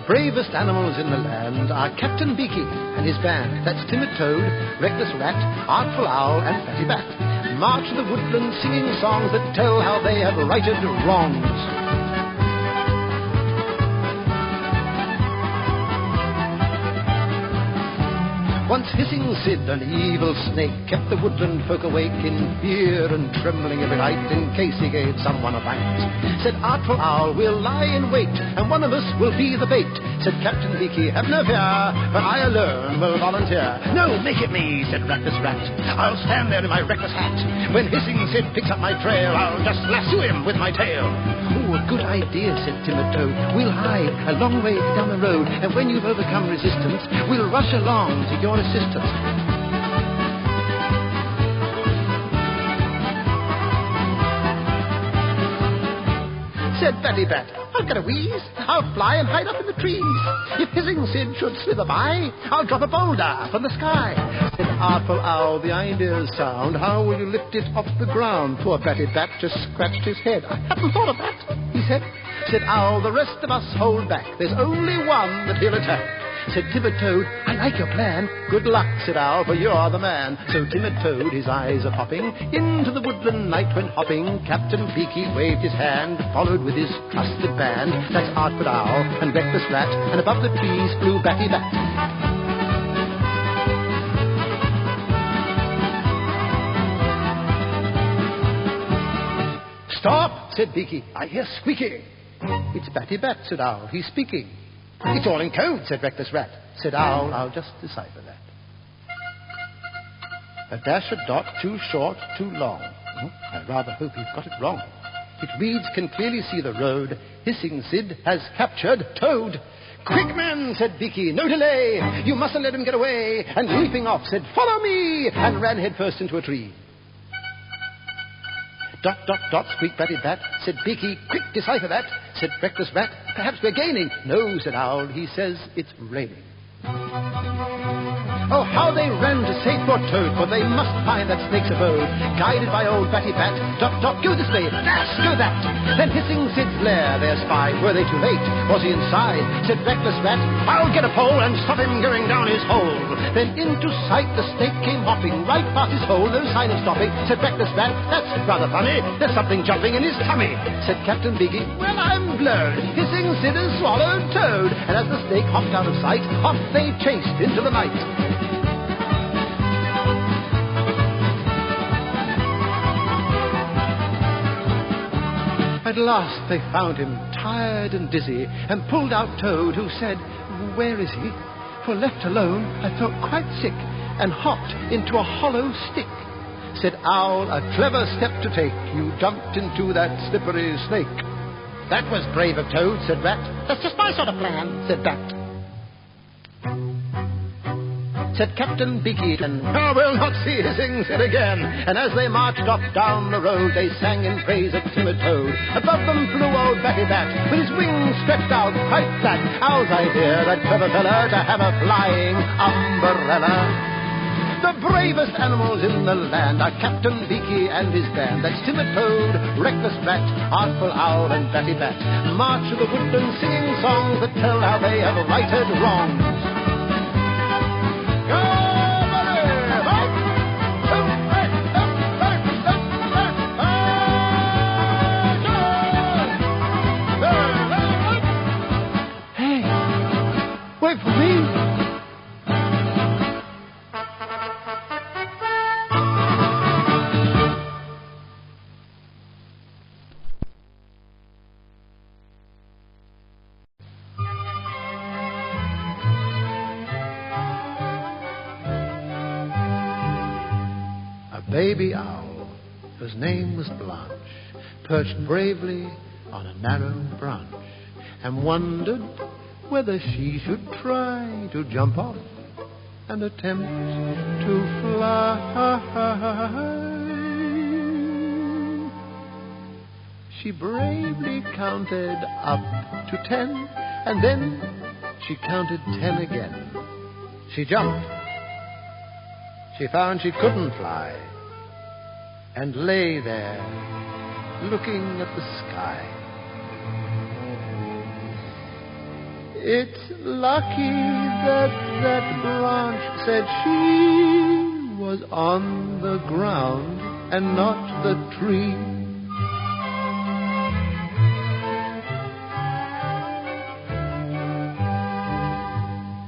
bravest animals in the land are Captain Beaky and his band. That's timid toad, reckless rat, artful owl, and fatty bat. March to the woodland singing songs that tell how they have righted wrongs. Once hissing Sid, an evil snake, kept the woodland folk awake in fear and trembling every night in case he gave someone a bite. Said artful owl, we'll lie in wait, and one of us will be the bait. Said Captain Beaky, have no fear, but I alone will volunteer. No, make it me, said reckless rat. I'll stand there in my reckless hat. When hissing Sid picks up my trail, I'll just lasso him with my tail. Oh, a good idea, said timid toad. We'll hide a long way down the road, and when you've overcome resistance, we'll rush along to your assistance. Said fatty bat, I'll get a wheeze. I'll fly and hide up in the trees. If hissing Sid should slither by, I'll drop a boulder from the sky. Said artful owl, the idea's sound. How will you lift it off the ground? Poor fatty bat just scratched his head. I hadn't thought of that, he said. Said owl, the rest of us hold back. There's only one that he'll attack. Said timid toad, I like your plan. Good luck, said owl, for you're the man. So timid toad, his eyes are popping, into the woodland night went hopping. Captain Beaky waved his hand, followed with his trusted band. That's artful owl and reckless rat, and above the trees flew batty bat. Stop, said Beaky, I hear squeaking. It's batty bat, said owl, he's speaking. It's all in code, said reckless rat. Said owl, I'll just decipher that. A dash, a dot, too short, too long. I rather hope you've got it wrong. It reads, can clearly see the road. Hissing Sid has captured Toad. Quick, man, said Beaky, no delay. You mustn't let him get away. And leaping off, said, follow me, and ran headfirst into a tree. Dot, dot, dot, squeaked batty bat. Said Beaky, quick, decipher that. Said reckless rat, perhaps we're gaining. No, said owl, he says it's raining. Oh, how they ran to save poor Toad, for they must find that snake's abode. Guided by old batty bat, dot, dot, go this way, dash, go that. Then hissing Sid's lair they espied. Were they too late? Was he inside? Said reckless rat, I'll get a pole and stop him going down his hole. Then into sight the snake came hopping, right past his hole, no sign of stopping. Said reckless rat, that's rather funny, there's something jumping in his tummy. Said Captain Beaky, well, I'm blown. Hissing Sid has swallowed Toad. And as the snake hopped out of sight, off they chased into the night. At last they found him, tired and dizzy, and pulled out Toad, who said, where is he? For left alone, I felt quite sick, and hopped into a hollow stick. Said owl, a clever step to take. You jumped into that slippery snake. That was brave of Toad, said rat. That's just my sort of plan, said bat. Said Captain Beaky, and we'll not see hissing Sid again. And as they marched off down the road, they sang in praise of timid Toad. Above them flew old batty bat, with his wings stretched out quite flat. Owl's idea, that clever fella, to have a flying umbrella. The bravest animals in the land are Captain Beaky and his band. That's timid Toad, reckless rat, artful owl, and batty bat. March to the woodland singing songs that tell how they have righted wrongs. Hey, wait for me. Baby owl, whose name was Blanche, perched bravely on a narrow branch, and wondered whether she should try to jump off and attempt to fly. She bravely counted up to 10, and then she counted 10 again. She jumped. She found she couldn't fly, and lay there, looking at the sky. It's lucky that Blanche said she was on the ground and not the tree.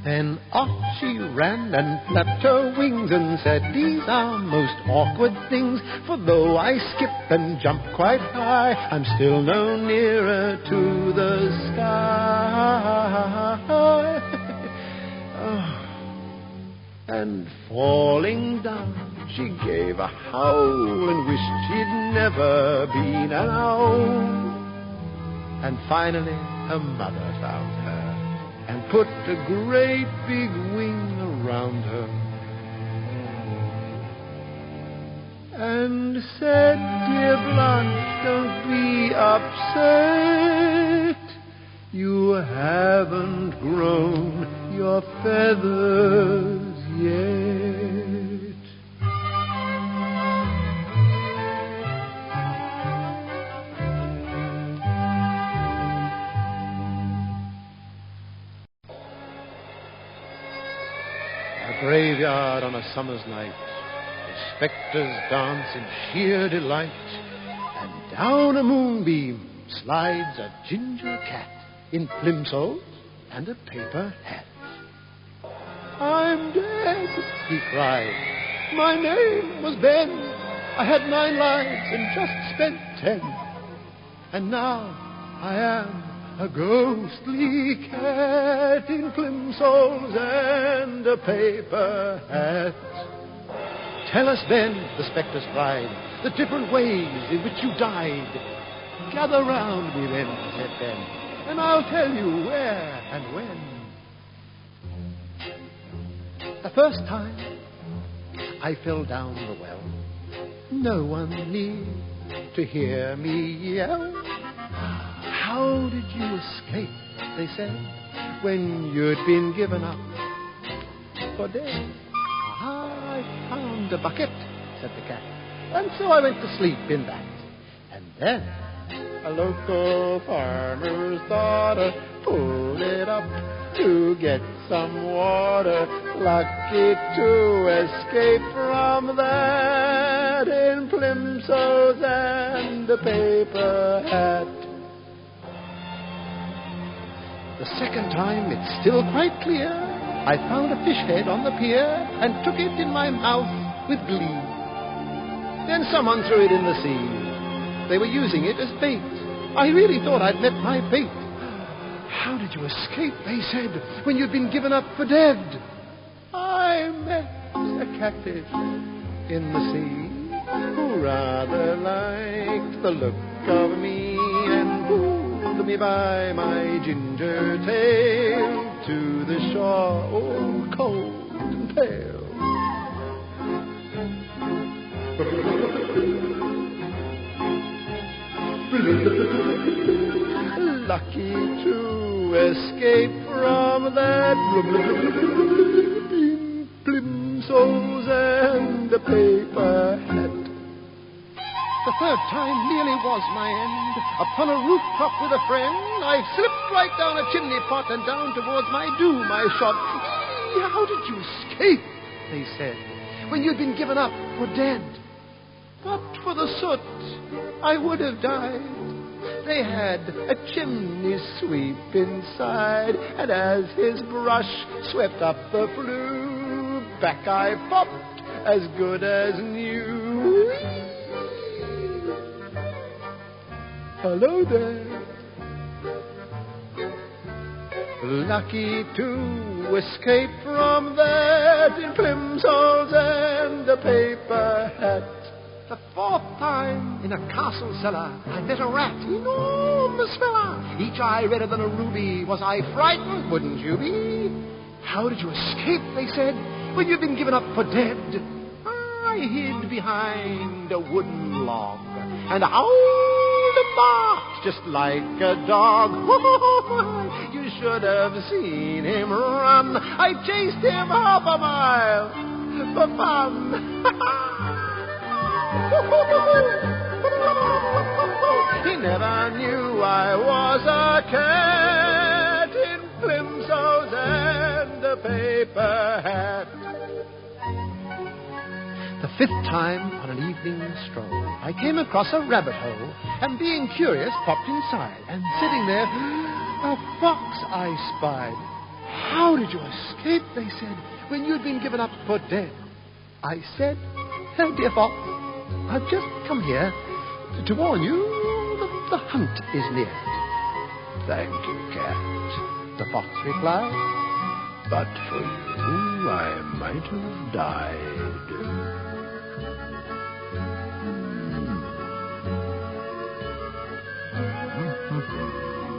Then off she ran and flapped her wings and said, "These are most awkward things, for though I skip and jump quite high, I'm still no nearer to the sky." Oh. And falling down, she gave a howl and wished she'd never been an owl. And finally her mother found her and put a great big wing around her and said, "Dear Blanche, don't be upset. You haven't grown your feathers yet." A graveyard on a summer's night, the spectres dance in sheer delight, and down a moonbeam slides a ginger cat in plimsolls and a paper hat. "I'm dead," he cried. "My name was Ben. I had 9 lives and just spent 10. And now I am a ghostly cat in plimsolls and a paper hat." "Tell us, Ben," the spectres cried, "the different ways in which you died." "Gather round me then," said Ben, "and I'll tell you where and when." The first time I fell down the well, no one near to hear me yell. "How did you escape?" they said, "when you'd been given up for dead?" "I found a bucket," said the cat, "and so I went to sleep in that. And then a local farmer's daughter pulled it up to get some water. Lucky to escape from that in plimsolls and a paper hat." The second time, it's still quite clear, I found a fish head on the pier and took it in my mouth with glee. Then someone threw it in the sea. They were using it as bait. I really thought I'd met my fate. "How did you escape," they said, "when you'd been given up for dead?" "I met a catfish in the sea who rather liked the look of me and pulled me by my ginger tail to the shore, all cold and pale." Lucky to escape from that in plimsolls and a paper hat. The third time nearly was my end. Upon a rooftop with a friend, I slipped right down a chimney pot and down towards my doom I shot. "Eee, how did you escape," they said, "when you'd been given up for dead? But for the soot, I would have died." They had a chimney sweep inside, and as his brush swept up the flue, back I popped as good as new. "Hello there. Lucky to escape from that in plimsolls and a paper hat." The fourth time, in a castle cellar, I met a rat, enormous fella, each eye redder than a ruby. Was I frightened? Wouldn't you be? "How did you escape," they said, "when you've been given up for dead?" I hid behind a wooden log and howled and barked just like a dog. You should have seen him run. I chased him 1/2 mile for fun. He never knew I was a cat in plimsolls paper hat. The 5th time on an evening stroll, I came across a rabbit hole, and being curious, popped inside, and sitting there, a fox I spied. How did you escape, they said, when you'd been given up for dead? I said, oh, dear fox, I've just come here to warn you that the hunt is near. Thank you, cat, the fox replied, but for you I might have died.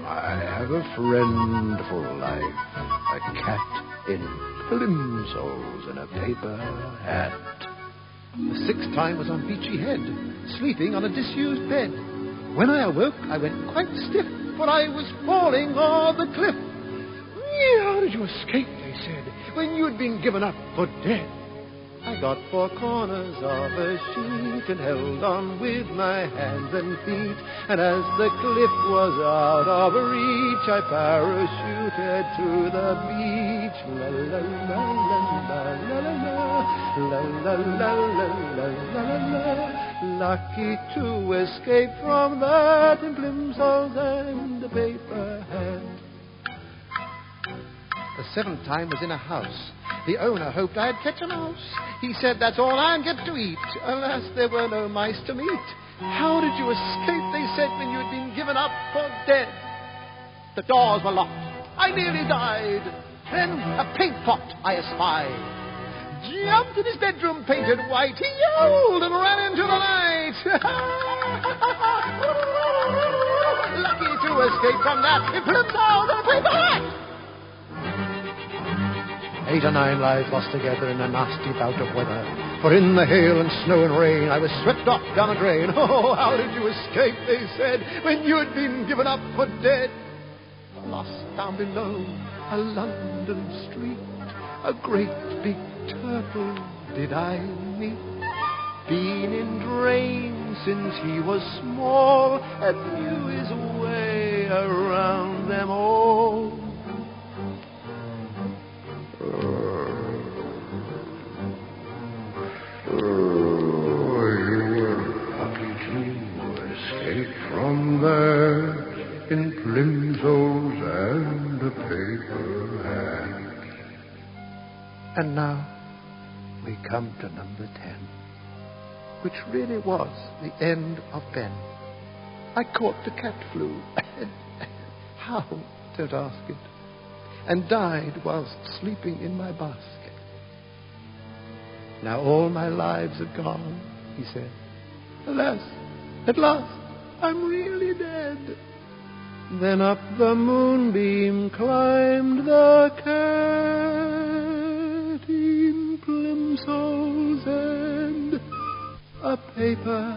I have a friend for life, a cat in plimsolls and a paper hat. The 6th time was on Beachy Head, sleeping on a disused bed. When I awoke, I went quite stiff, for I was falling off the cliff. How did you escape, they said, when you'd been given up for dead? I got 4 corners of a sheet and held on with my hands and feet. And as the cliff was out of reach, I parachuted to the beach. La la la la la la la la la la la. Lucky to escape from that in plimsolls and the paper hat. The 7th time was in a house. The owner hoped I'd catch a mouse. He said, that's all I'll get to eat. Alas, there were no mice to meet. How did you escape, they said, when you'd been given up for dead? The doors were locked. I nearly died. Then a paint pot I espied. Jumped in his bedroom painted white. He yelled and ran into the night. Lucky to escape from that. It flipped out and paper hat. 8 or 9 lives lost together in a nasty bout of weather. For in the hail and snow and rain I was swept off down a drain. Oh, how did you escape, they said, when you had been given up for dead? Lost down below a London street, a great big turtle did I meet. Been in drain since he was small, and knew his way around them all. From there in plimsolls and a paper hat. And now we come to number 10, which really was the end of Ben. I caught the cat flu. How? Don't ask it. And died whilst sleeping in my basket. Now all my lives are gone, he said. Alas, at last, I'm really dead. Then up the moonbeam climbed the cat in plimsolls and a paper